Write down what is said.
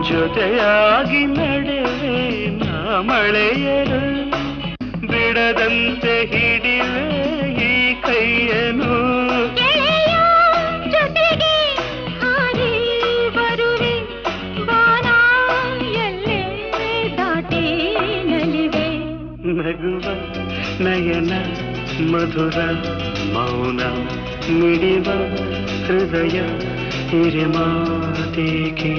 ಜೊತೆಯಾಗಿ ನಡೆವೆ ನಾ ಮಳೆಯರು ಬಿಡದಂತೆ ಹಿಡಿವೆ ಈ ಕೈಯನು ಜೊತೆಗೆ ಹಾರಿ ಬರುವೆ ಬಾನ ಎಲ್ಲೇ ದಾಟಿ ನಲಿವೆ ನಗುವ ನಯನ ಮಧುರ ಮೌನ ಮಿಡಿವ ಹೃದಯ ಹಿರಿಮಾತೇಕೆ